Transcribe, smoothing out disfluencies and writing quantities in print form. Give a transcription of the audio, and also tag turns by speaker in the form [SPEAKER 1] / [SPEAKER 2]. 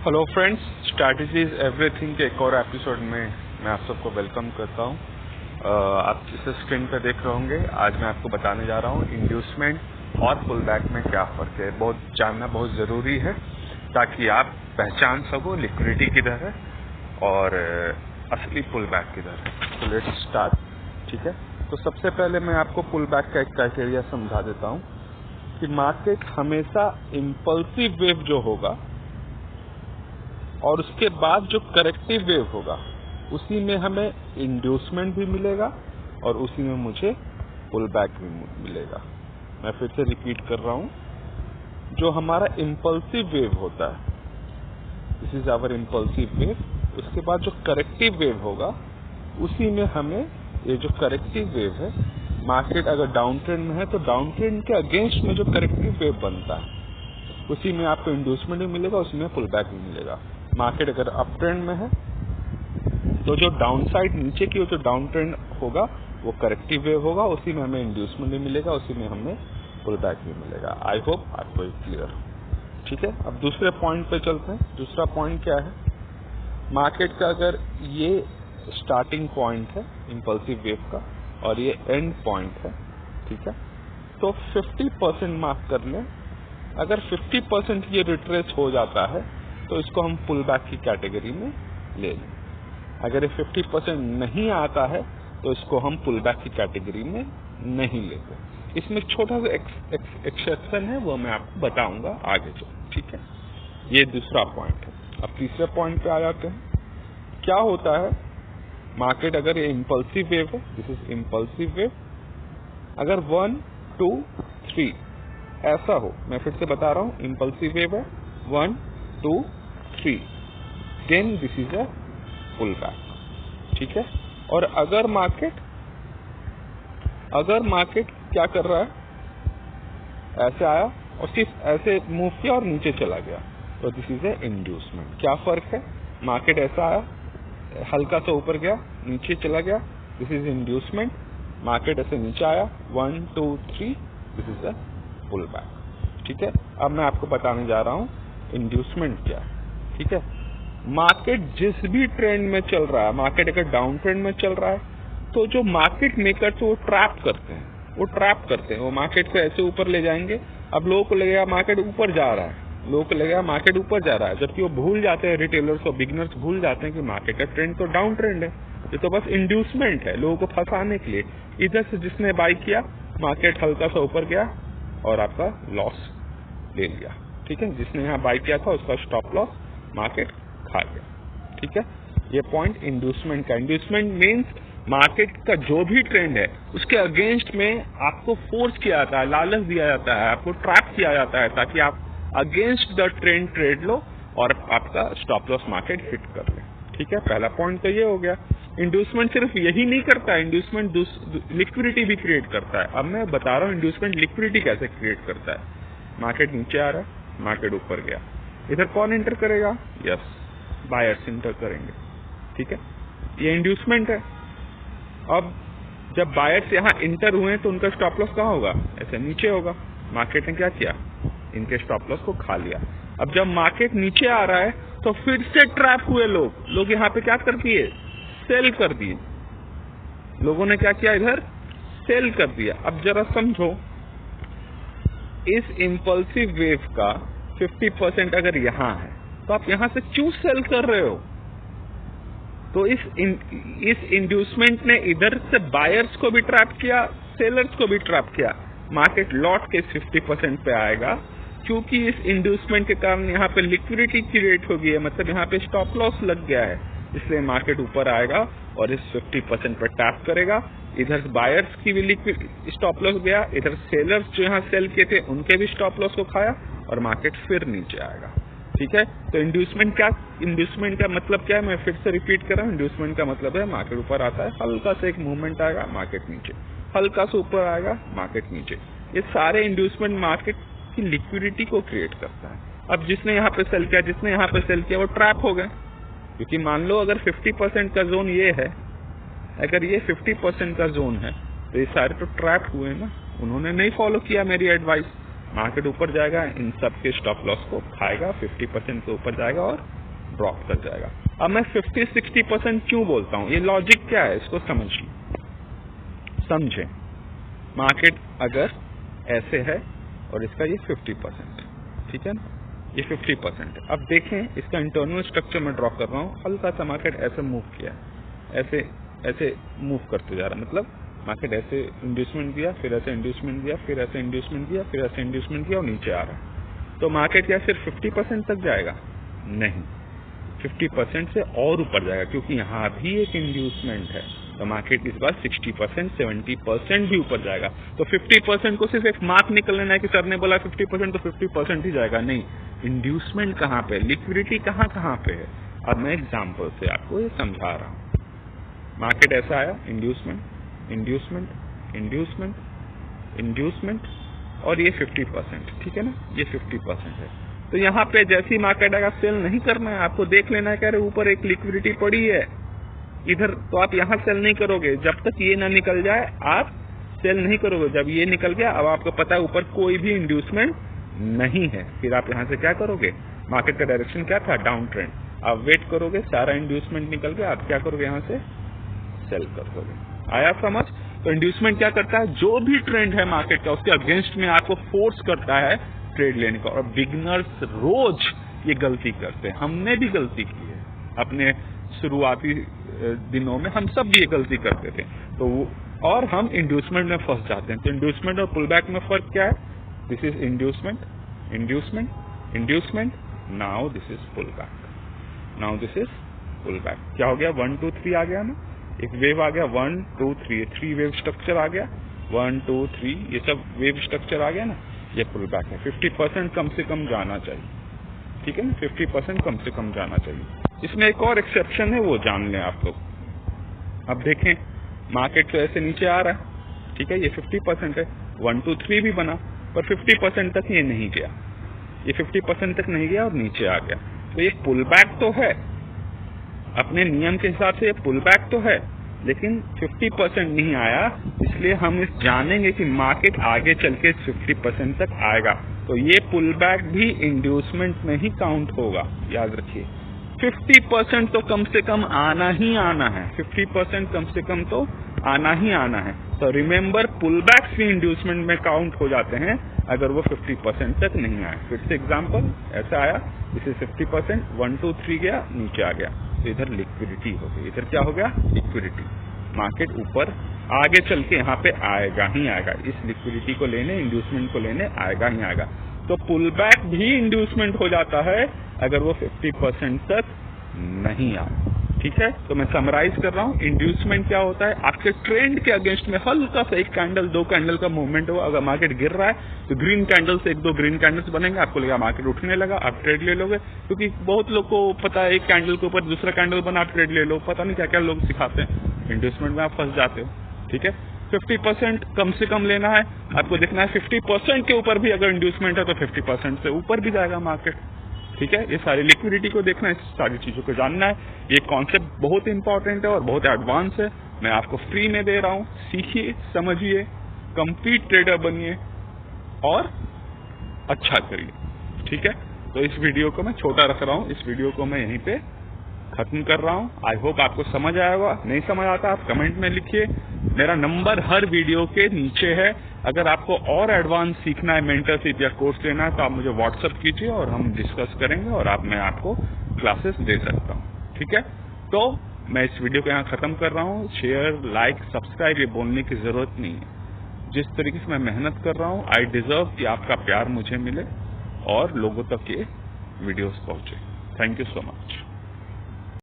[SPEAKER 1] Hello friends, strategies everything के एक और एपिसोड में मैं आप सबको वेलकम करता हूं। आप जिस स्क्रीन पर देख रहे होंगे, आज मैं आपको बताने जा रहा हूं इंड्यूसमेंट और पुल बैक में क्या फ़र्क है। जानना बहुत ज़रूरी है ताकि आप पहचान सको लिक्विडिटी किधर है और असली पुल बैक किधर है। तो लेट्स स्टार्ट। ठीक है, तो सबसे पहले मैं आपको पुल बैक का एक क्राइटेरिया समझा देता हूँ कि मार्केट हमेशा इम्पल्सिव वेव जो होगा और उसके बाद जो करेक्टिव वेव होगा उसी में हमें इंड्यूसमेंट भी मिलेगा और उसी में मुझे पुल बैक भी मिलेगा। मैं फिर से रिपीट कर रहा हूँ, जो हमारा इम्पल्सिव वेव होता है, this is our impulsive wave, उसके बाद जो करेक्टिव वेव होगा उसी में हमें ये जो करेक्टिव वेव है, मार्केट अगर डाउन ट्रेंड में है तो डाउन ट्रेंड के अगेंस्ट में जो करेक्टिव वेव बनता है उसी में आपको इंड्यूसमेंट भी मिलेगा, उसी में पुल बैक भी मिलेगा। मार्केट अगर अप ट्रेंड में है तो जो डाउन साइड नीचे की जो डाउन ट्रेंड होगा वो करेक्टिव वेव होगा, उसी में हमें इंड्यूसमेंट भी मिलेगा, उसी में हमें पुल बैक भी मिलेगा। आई होप आपको क्लियर हो। ठीक है, अब दूसरे पॉइंट पे चलते हैं। दूसरा पॉइंट क्या है, मार्केट का अगर ये स्टार्टिंग पॉइंट है इम्पल्सिव वेव का और ये एंड पॉइंट है, ठीक है, तो 50% मार्क कर लें। अगर 50% ये रिट्रेस हो जाता है तो इसको हम पुल बैक की कैटेगरी में ले लें। अगर ये 50% नहीं आता है तो इसको हम पुल बैक की कैटेगरी में नहीं लेते। इसमें एक छोटा सा एक्सेप्शन है, वो मैं आपको बताऊंगा आगे चल। ठीक है, ये दूसरा पॉइंट है। अब तीसरे पॉइंट पे आ जाते हैं। क्या होता है, मार्केट अगर ये इम्पल्सिव वेव है, दिस इज इम्पल्सिव वेव, अगर 1 2 3 ऐसा हो, मैं फिर से बता रहा हूँ, इम्पल्सिव वेव है 1 2 3, then this is a pull back. ठीक है, और अगर मार्केट क्या कर रहा है, ऐसे आया और सिर्फ ऐसे मूव किया और नीचे चला गया, तो दिस इज ए इंड्यूसमेंट। क्या फर्क है, मार्केट ऐसा आया, हल्का सा ऊपर गया, नीचे चला गया, दिस इज इंड्यूसमेंट। मार्केट ऐसे नीचे आया 1 2 3, this is a pull back. ठीक है, अब मैं आपको बताने जा रहा हूँ इंड्यूसमेंट क्या है। ठीक है, मार्केट जिस भी ट्रेंड में चल रहा है, मार्केट अगर डाउन ट्रेंड में चल रहा है तो जो मार्केट मेकर्स वो ट्रैप करते हैं, वो मार्केट को ऐसे ऊपर ले जाएंगे। अब लोगों को लगेगा मार्केट ऊपर जा रहा है, जबकि वो भूल जाते हैं, रिटेलर्स और बिगनर्स भूल जाते हैं कि मार्केट का ट्रेंड तो डाउन ट्रेंड है, ये तो बस इंड्यूसमेंट है लोगों को फंसाने के लिए। इधर से जिसने बाई किया, मार्केट हल्का सा ऊपर गया और आपका लॉस ले लिया। ठीक है, जिसने यहाँ बाई किया था उसका स्टॉप लॉस मार्केट खा गया। ठीक है, ये पॉइंट इंड्यूसमेंट का। इंड्यूसमेंट मीन्स मार्केट का जो भी ट्रेंड है उसके अगेंस्ट में आपको फोर्स किया जाता है, लालच दिया जाता है, आपको ट्रैप किया जाता है ताकि आप अगेंस्ट द ट्रेंड ट्रेड लो और आपका स्टॉप लॉस मार्केट हिट कर ले। ठीक है, पहला पॉइंट तो ये हो गया। इंड्यूसमेंट सिर्फ यही नहीं करता है, इंड्यूसमेंट लिक्विडिटी भी क्रिएट करता है। अब मैं बता रहा हूँ इंड्यूसमेंट लिक्विडिटी कैसे क्रिएट करता है। मार्केट नीचे आ रहा है, मार्केट ऊपर गया, इधर कौन एंटर करेगा, यस, बायर्स एंटर करेंगे। ठीक है, ये इंड्यूसमेंट है। अब जब बायर्स यहाँ एंटर हुए तो उनका स्टॉप लॉस कहाँ होगा, ऐसे नीचे होगा। मार्केट ने क्या किया, इनके स्टॉप लॉस को खा लिया। अब जब मार्केट नीचे आ रहा है तो फिर से ट्रैप हुए लोग यहाँ पे क्या कर दिए, सेल कर दिए। लोगों ने क्या किया, इधर सेल कर दिया। अब जरा समझो, इस इम्पल्सिव वेव का 50% अगर यहाँ है तो आप यहाँ से क्यों सेल कर रहे हो। तो इस इंड्यूसमेंट ने इधर से बायर्स को भी ट्रैप किया, सेलर्स को भी ट्रैप किया। मार्केट लौट के 50% पे आएगा क्योंकि इस इंड्यूसमेंट के कारण यहाँ पे लिक्विडिटी क्रिएट हो गई है, मतलब यहाँ पे स्टॉप लॉस लग गया है, इसलिए मार्केट ऊपर आएगा और इस 50% पर टैप करेगा। इधर बायर्स की भी स्टॉप लॉस गया, इधर सेलर्स जो यहाँ सेल किए थे उनके भी स्टॉप लॉस को खाया और मार्केट फिर नीचे आएगा। ठीक है, तो इंड्यूसमेंट का मतलब क्या है, मैं फिर से रिपीट कर रहा हूँ। इंड्यूसमेंट का मतलब है मार्केट ऊपर आता है, हल्का सा एक मूवमेंट आएगा, मार्केट नीचे, हल्का सा ऊपर आएगा, मार्केट नीचे। ये सारे इंड्यूसमेंट मार्केट की लिक्विडिटी को क्रिएट करता है। अब जिसने यहाँ पे सेल किया, जिसने यहाँ पे सेल किया, वो ट्रैप हो गए। क्योंकि मान लो अगर 50% का जोन ये है, अगर ये 50% का जोन है तो ये सारे तो ट्रैप हुए ना, उन्होंने नहीं फॉलो किया मेरी एडवाइस, मार्केट ऊपर जाएगा, इन सब के स्टॉप लॉस को खाएगा, 50% से ऊपर जाएगा और ड्रॉप कर जाएगा। अब मैं 50-60% क्यों बोलता हूँ, ये लॉजिक क्या है, इसको समझें। मार्केट अगर ऐसे है और इसका ये 50%, ठीक है ना, ये 50%। अब देखें इसका इंटरनल स्ट्रक्चर मैं ड्रॉ कर रहा हूँ। हल्का सा मार्केट ऐसे मूव किया, ऐसे मूव करते जा रहा है, मतलब मार्केट ऐसे इंड्यूसमेंट दिया, फिर ऐसे इंड्यूसमेंट दिया, फिर ऐसे इंड्यूसमेंट दिया, फिर ऐसे इंड्यूसमेंट दिया और नीचे आ रहा है। तो मार्केट क्या सिर्फ 50% तक जाएगा? नहीं, 50% से और ऊपर जाएगा, क्योंकि यहाँ भी एक इंड्यूसमेंट है। तो मार्केट इस बार 60%, 70% भी ऊपर जाएगा। तो 50% को सिर्फ एक मार्क निकल लेना है कि सर ने बोला 50%, तो 50% ही जाएगा। नहीं, इंड्यूसमेंट कहाँ पे, लिक्विडिटी कहाँ पे है। अब मैं एग्जाम्पल से आपको ये समझा रहा हूँ। मार्केट ऐसा आया, इंड्यूसमेंट, इंड्यूसमेंट, इंड्यूसमेंट, इंड्यूसमेंट और ये 50%, ठीक है ना, ये 50% है। तो यहाँ पे जैसी मार्केट आएगा सेल नहीं करना है, आपको देख लेना है कि अरे ऊपर एक लिक्विडिटी पड़ी है इधर, तो आप यहाँ सेल नहीं करोगे जब तक ये ना निकल जाए, आप सेल नहीं करोगे। जब ये निकल गया, अब आपको पता है ऊपर कोई भी इंड्यूसमेंट नहीं है, फिर आप यहाँ से क्या करोगे, मार्केट का डायरेक्शन क्या था, डाउन ट्रेंड, आप वेट करोगे, सारा इंड्यूसमेंट निकल गया, आप क्या करोगे, यहाँ से सेल कर दोगे। आया समझ? तो इंड्यूसमेंट क्या करता है, जो भी ट्रेंड है मार्केट का उसके अगेंस्ट में आपको फोर्स करता है ट्रेड लेने का। और बिगनर्स रोज ये गलती करते हैं, हमने भी गलती की है अपने शुरुआती दिनों में, हम सब भी ये गलती करते थे। तो और हम इंड्यूसमेंट में फंस जाते हैं। तो इंड्यूसमेंट और पुल बैक में फर्क क्या है? This is inducement, inducement, inducement, now this is pull back, now this is pull back. क्या हो गया, 1 2 3 आ गया ना, एक वेव आ गया, 1 2 3, 3 वेव स्ट्रक्चर आ गया, 1 2 3, ये सब वेव स्ट्रक्चर आ गया ना, ये पुल बैक है। 50% कम से कम जाना चाहिए, ठीक है ना, 50% कम से कम जाना चाहिए। इसमें एक और एक्सेप्शन है, वो जान लें आप लोग। अब देखें मार्केट तो ऐसे नीचे आ रहा है, ठीक है, ये 50% है, 1 2 3 भी बना, पर 50% तक ये नहीं गया, ये 50% तक नहीं गया और नीचे आ गया। तो ये पुल बैक तो है, अपने नियम के हिसाब से ये पुल बैक तो है, लेकिन 50% नहीं आया, इसलिए हम इस जानेंगे कि मार्केट आगे चल के 50% तक आएगा। तो ये पुल बैक भी इंड्यूसमेंट में ही काउंट होगा, याद रखिए। 50% तो कम से कम आना ही आना है, 50% कम से कम तो आना ही आना है। तो रिमेंबर, पुल बैक्स भी इंड्यूसमेंट में काउंट हो जाते हैं अगर वो 50% तक नहीं आए। फिर से एग्जांपल, ऐसा आया, इसे 50%, 1 2 3 गया, नीचे आ गया, तो इधर लिक्विडिटी हो गई, इधर क्या हो गया, लिक्विडिटी। मार्केट ऊपर आगे चल के यहाँ पे आएगा ही आएगा, इस लिक्विडिटी को लेने, इंड्यूसमेंट को लेने आएगा ही आएगा। तो पुल बैक भी इंड्यूसमेंट हो जाता है अगर वो 50% तक नहीं आए, ठीक है। तो मैं समराइज कर रहा हूँ, इंड्यूसमेंट क्या होता है, आपके ट्रेंड के अगेंस्ट में हल्का सा 1 कैंडल 2 कैंडल का मूवमेंट हो, अगर मार्केट गिर रहा है तो ग्रीन कैंडल से 1 2 ग्रीन कैंडल्स बनेंगे, आपको लगा मार्केट उठने लगा, आप ट्रेड ले लोगे, क्योंकि बहुत लोग को पता है 1 कैंडल के ऊपर दूसरा कैंडल बना, आप ट्रेड ले लो, पता नहीं क्या क्या लोग सिखाते हैं, इंड्यूसमेंट में आप फंस जाते हो, ठीक है। 50% कम से कम लेना है, आपको देखना है 50% के ऊपर भी अगर इंड्यूसमेंट है तो 50% से ऊपर भी जाएगा मार्केट, ठीक है। ये सारी लिक्विडिटी को देखना है, सारी चीजों को जानना है। ये कॉन्सेप्ट बहुत इंपॉर्टेंट है और बहुत एडवांस है, मैं आपको फ्री में दे रहा हूँ। सीखिए, समझिए, कंप्लीट ट्रेडर बनिए और अच्छा करिए, ठीक है। तो इस वीडियो को मैं छोटा रख रहा हूँ, इस वीडियो को मैं यहीं पे खत्म कर रहा हूँ। आई होप आपको समझ आया होगा, नहीं समझ आता आप कमेंट में लिखिए, मेरा नंबर हर वीडियो के नीचे है। अगर आपको और एडवांस सीखना है, मेंटरशिप या कोर्स लेना है, तो आप मुझे व्हाट्सएप कीजिए और हम डिस्कस करेंगे और मैं आपको क्लासेस दे सकता हूँ, ठीक है। तो मैं इस वीडियो को यहाँ खत्म कर रहा हूँ। शेयर, लाइक, सब्सक्राइब ये बोलने की जरूरत नहीं है। जिस तरीके से मैं मेहनत कर रहा हूँ, आई डिजर्व कि आपका प्यार मुझे मिले और लोगों तक ये वीडियोस पहुंचे। Thank you so much.